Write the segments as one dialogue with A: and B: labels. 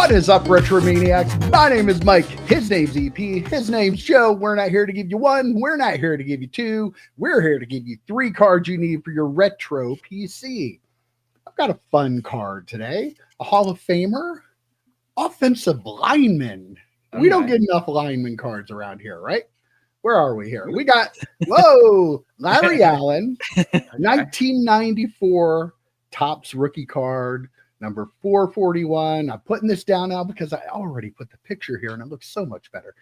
A: What is up, Retromaniacs? My name is Mike. His name's EP. His name's Joe. We're not here to give you one. We're not here to give you two. We're here to give you 3 cards you need for your retro PC. I've got a fun card today. A Hall of Famer. Offensive lineman. Okay. We don't get enough lineman cards around here, right? Where are we here? We got, Larry Allen, 1994 Topps rookie card. Number 441. I'm putting this down now because I already put the picture here and it looks so much better.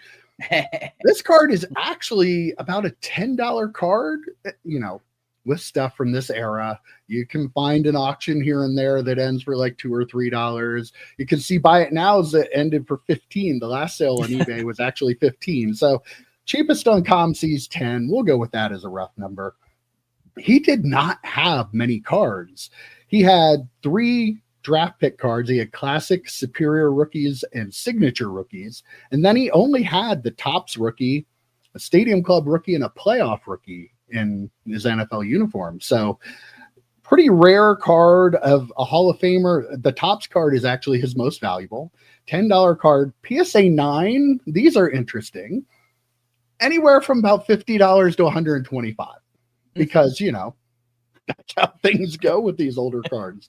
A: This card is actually about a $10 card, with stuff from this era. You can find an auction here and there that ends for like $2 or $3. You can see Buy It Nows that ended for $15. The last sale on eBay was actually $15. So cheapest on ComC's 10. We'll go with that as a rough number. He did not have many cards. He had 3 draft pick cards. He had classic, superior rookies, and signature rookies. And then he only had the Topps rookie, a Stadium Club rookie, and a playoff rookie in his NFL uniform. So pretty rare card of a Hall of Famer. The Topps card is actually his most valuable. $10 card. PSA 9. These are interesting. Anywhere from about $50 to $125. Because, that's how things go with these older cards.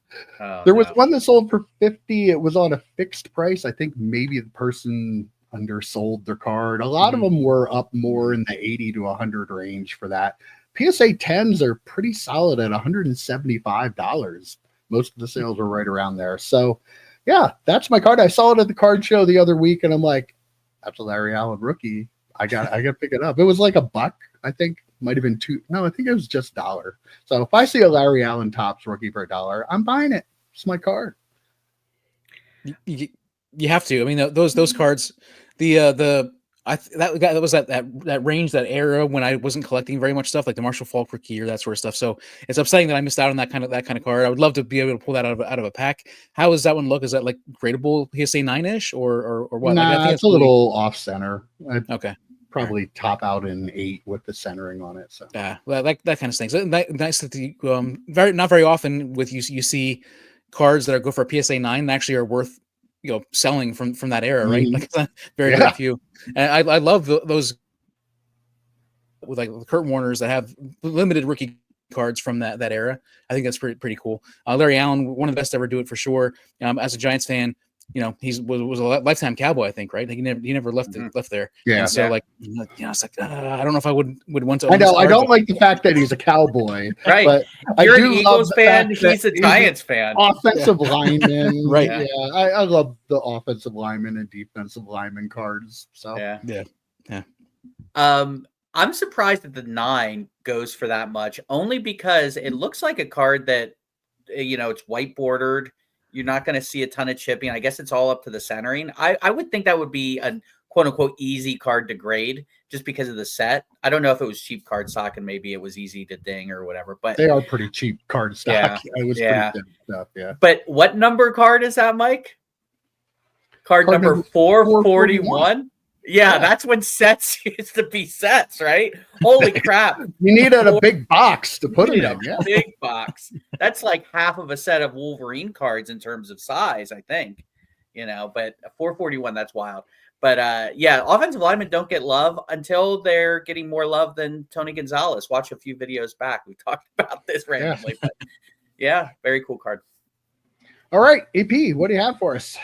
A: There was one that sold for $50. It was on a fixed price. I think maybe the person undersold their card. A lot of them were up more in the $80 to $100 range for that. PSA 10s are pretty solid at $175. Most of the sales are right around there. So, yeah, that's my card. I saw it at the card show the other week, and I'm like, that's a Larry Allen rookie. I got to pick it up. It was like $1, I think. Might have been $2. No, I think it was just $1. So if I see a Larry Allen Topps rookie for $1, I'm buying it. It's my card.
B: You have to. I mean, those cards, that was that range, that era when I wasn't collecting very much stuff, like the Marshall Faulk rookie or that sort of stuff. So it's upsetting that I missed out on that kind of card. I would love to be able to pull that out of a pack. How does that one look? Is that like gradable PSA 9ish or what?
A: Nah,
B: I think
A: it's a little off center.
B: Okay.
A: Probably top out in 8 with the centering on it. So
B: yeah, well, that kind of stinks. Nice that the not very often with you see cards that go for a PSA 9 that actually are worth selling from that era, right? Like very few. And I love those with like the Kurt Warners that have limited rookie cards from that era. I think that's pretty cool. Larry Allen, one of the best to ever do it for sure. As a Giants fan, he was a lifetime Cowboy, I think, right? Like he never left there.
A: Yeah.
B: And so it's like I don't know if I would want to.
A: I know. I don't like the fact that he's a Cowboy,
C: right?
A: But
C: you're an Eagles fan. He's a Giants fan.
A: Offensive lineman,
B: right?
A: Yeah. I love the offensive lineman and defensive lineman cards. So
C: yeah. I'm surprised that the 9 goes for that much, only because it looks like a card that it's white bordered. You're not going to see a ton of chipping. I guess it's all up to the centering. I would think that would be a quote unquote easy card to grade just because of the set. I don't know if it was cheap card stock and maybe it was easy to ding or whatever, but
A: they are pretty cheap card stock. It was pretty good stuff. Yeah.
C: But what number card is that, Mike? Card number 441. Yeah, that's when sets used to be sets, right? Holy crap. You
A: needed a big box to put it in.
C: Yeah. Big box. That's like half of a set of Wolverine cards in terms of size, I think. But 441, that's wild. But offensive linemen don't get love until they're getting more love than Tony Gonzalez. Watch a few videos back. We talked about this randomly. But very cool card.
A: All right, EP, what do you have for us?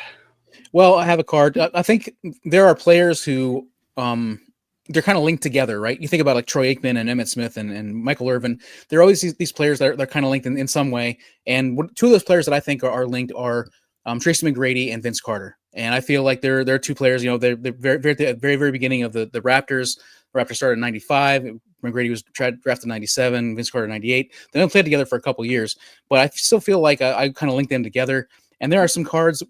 B: Well, I have a card. I think there are players who they're kind of linked together, right? You think about like Troy Aikman and Emmitt Smith and Michael Irvin. There are always these players that are kind of linked in some way. And 2 of those players that I think are linked are Tracy McGrady and Vince Carter. And I feel like they're 2 players. They're very at the very beginning of the Raptors. The Raptors started in '95. McGrady was drafted in '97. Vince Carter 98. They only played together for a couple years, but I still feel like I kind of linked them together. And there are some cards,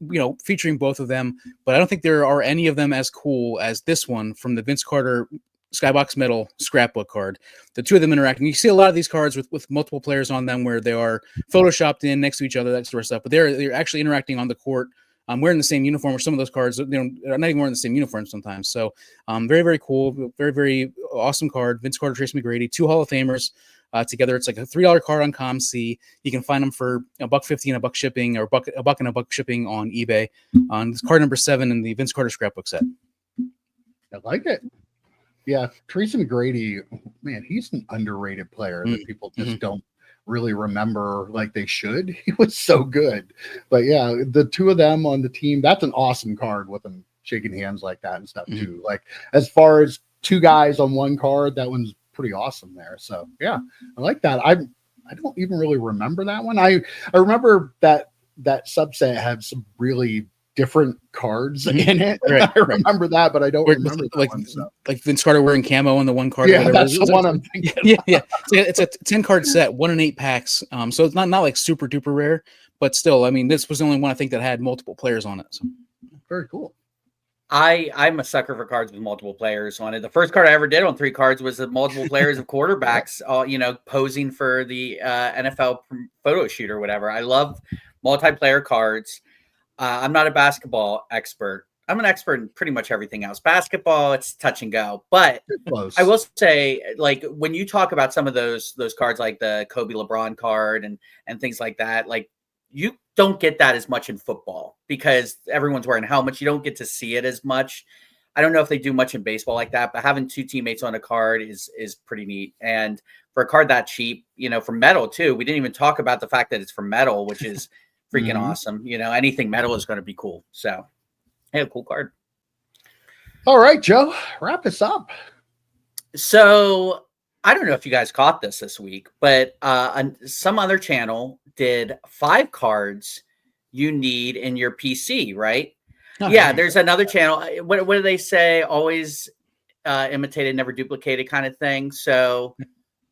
B: featuring both of them, but I don't think there are any of them as cool as this one from the Vince Carter Skybox Metal scrapbook card. The 2 of them interacting. You see a lot of these cards with multiple players on them where they are photoshopped in next to each other, that sort of stuff. But they're actually interacting on the court, wearing the same uniform, or some of those cards, are not even wearing the same uniform sometimes. So very, very cool. Very, very awesome card. Vince Carter, Tracy McGrady, 2 Hall of Famers. together. It's like a $3 card on COMC. You can find them for $1.50 and $1 shipping, or a buck and $1 shipping on eBay. On this card number 7 in the Vince Carter scrapbook set.
A: I like it. Yeah, Tracy McGrady, man, he's an underrated player that people just don't really remember like they should. He was so good. But yeah, the two of them on the team, that's an awesome card with them shaking hands like that and stuff too. Like as far as two guys on one card, that one's pretty awesome there. So yeah, I like that. I don't even really remember that one. I remember that subset had some really different cards in it. Right, I remember that, but I don't remember that
B: like
A: one, so.
B: Like Vince Carter wearing camo on the one card.
A: Yeah, that's the one I'm thinking.
B: Yeah. It's a 10 card set, 1 in 8 packs. So it's not like super duper rare, but still, I mean, this was the only one I think that had multiple players on it. So
A: very cool.
C: I'm a sucker for cards with multiple players on it. The first card I ever did on 3 cards was the multiple players of quarterbacks, posing for the NFL photo shoot or whatever. I love multiplayer cards. I'm not a basketball expert. I'm an expert in pretty much everything else. Basketball, it's touch and go. But I will say, like, when you talk about some of those cards, like the Kobe LeBron card and things like that, like, you don't get that as much in football because everyone's wearing helmets. You don't get to see it as much. I don't know if they do much in baseball like that, but having 2 teammates on a card is pretty neat. And for a card that cheap, for metal too, we didn't even talk about the fact that it's for metal, which is freaking awesome. Anything metal is going to be cool. So, hey, a cool card.
A: All right, Joe, wrap us up.
C: So I don't know if you guys caught this week, but some other channel did 5 cards you need in your PC, right? Oh, yeah, there's another channel. What do they say? Always imitated, never duplicated kind of thing. So,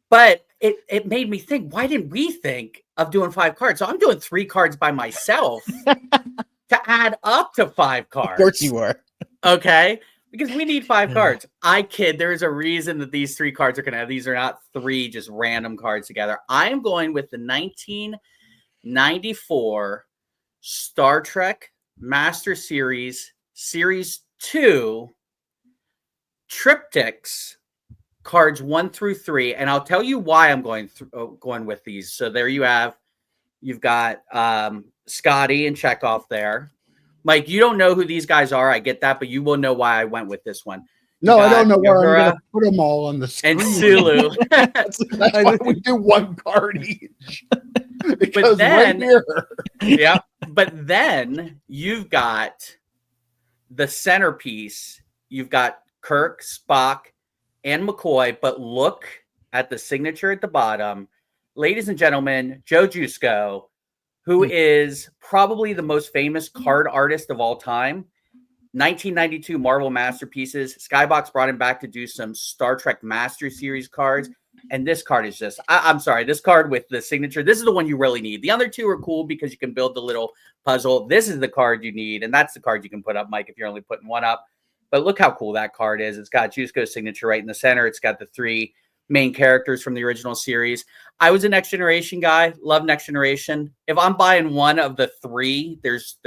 C: but it made me think, why didn't we think of doing 5 cards? So I'm doing 3 cards by myself to add up to 5 cards.
B: Of course you are.
C: Okay. Because we need 5 cards. I kid. There's a reason that these 3 cards are going to have. These are not 3 just random cards together. I am going with the 1994 Star Trek Master Series Series 2 triptychs, cards 1 through 3. And I'll tell you why I'm going with these. So there you have. You've got Scotty and Chekhov there. Mike, you don't know who these guys are. I get that, but you will know why I went with this one.
A: No, I don't know where I'm going to put them all on the screen.
C: And Sulu.
A: That's why we do 1 card each. Because
C: but then,
A: right here.
C: Yeah, but then you've got the centerpiece. You've got Kirk, Spock, and McCoy. But look at the signature at the bottom. Ladies and gentlemen, Joe Jusko, who is probably the most famous card artist of all time. 1992 Marvel Masterpieces. Skybox brought him back to do some Star Trek Master Series cards. And this card is just, I'm sorry, this card with the signature, this is the one you really need. The other 2 are cool because you can build the little puzzle. This is the card you need. And that's the card you can put up, Mike, if you're only putting 1 up. But look how cool that card is. It's got Jusko's signature right in the center. It's got the 3 main characters from the original series. I was a Next Generation guy. Love Next Generation. If I'm buying one of the 3, there's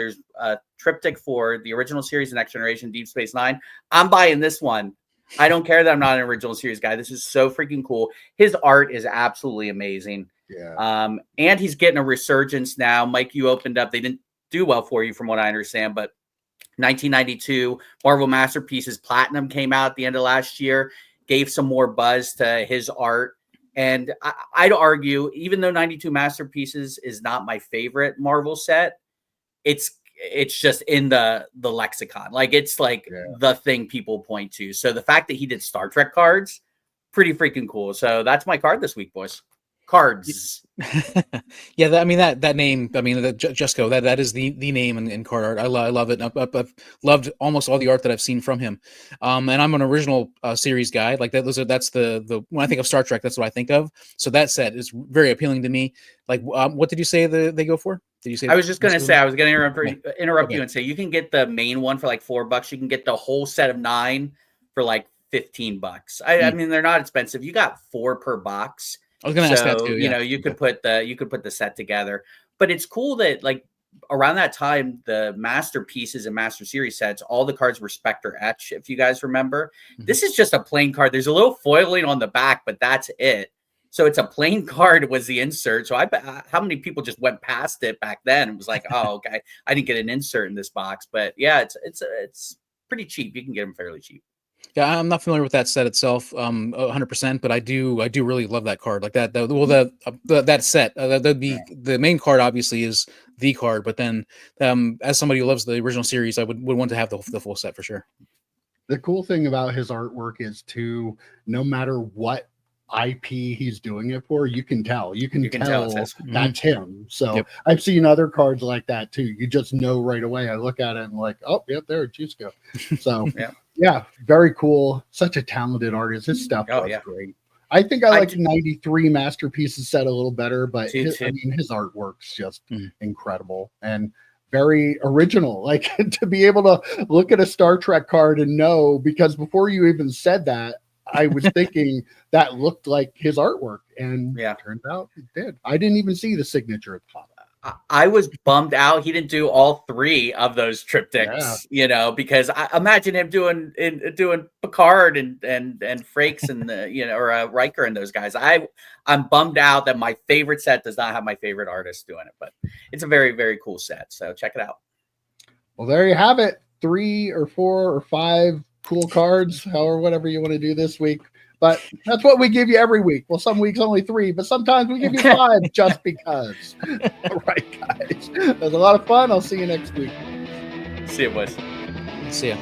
C: a triptych for the original series, the Next Generation, Deep Space Nine. I'm buying this one. I don't care that I'm not an original series guy. This is so freaking cool. His art is absolutely amazing.
A: Yeah.
C: And he's getting a resurgence now. Mike, you opened up. They didn't do well for you from what I understand, but 1992 Marvel Masterpieces Platinum came out at the end of last year. Gave some more buzz to his art. And I'd argue, even though 92 Masterpieces is not my favorite Marvel set, it's just in the lexicon. Like, it's like the thing people point to. So the fact that he did Star Trek cards, pretty freaking cool. So that's my card this week, boys. Cards.
B: Yeah, that name. I mean, Jusko. That is the name in card art. I love it. I've loved almost all the art that I've seen from him. And I'm an original series guy. Like that. That's the when I think of Star Trek, that's what I think of. So that set is very appealing to me. Like, what did you say they go for? Did you say?
C: I was just going to say, I was going to interrupt you and say you can get the main one for like $4. You can get the whole set of 9 for like $15. I mean, they're not expensive. You got 4 per box.
B: I was going to ask that too. Yeah.
C: You could put the set together, but it's cool that like around that time, the Masterpieces and Master Series sets, all the cards were Spectre etch. If you guys remember, this is just a plain card. There's a little foiling on the back, but that's it. So it's a plain card was the insert. So how many people just went past it back then? It was like, oh, okay, I didn't get an insert in this box. But yeah, it's pretty cheap. You can get them fairly cheap.
B: Yeah, I'm not familiar with that set itself, 100%, but I do really love that card like that. That set, the main card obviously is the card, but then as somebody who loves the original series, I would want to have the full set for sure.
A: The cool thing about his artwork is too, no matter what IP he's doing it for, you can tell that's him. So
B: Yep.
A: I've seen other cards like that too. You just know right away. I look at it and like, oh, yep, there, Jusko. So yeah, very cool. Such a talented artist. His stuff was great. I think I like the 93 Masterpieces set a little better, but his artwork's just incredible and very original. Like to be able to look at a Star Trek card and know, because before you even said that, I was thinking that looked like his artwork, and turns out it did. I didn't even see the signature at the top.
C: I was bummed out he didn't do all 3 of those triptychs, because I imagine him doing Picard and Frakes and or Riker and those guys. I'm bummed out that my favorite set does not have my favorite artist doing it, but it's a very, very cool set. So check it out.
A: Well, there you have it. 3 or 4 or 5 cool cards, however, whatever you want to do this week. But that's what we give you every week. Well, some weeks only 3, but sometimes we give you 5 just because. All right, guys. It was a lot of fun. I'll see you next week.
C: See you, boys.
B: See ya.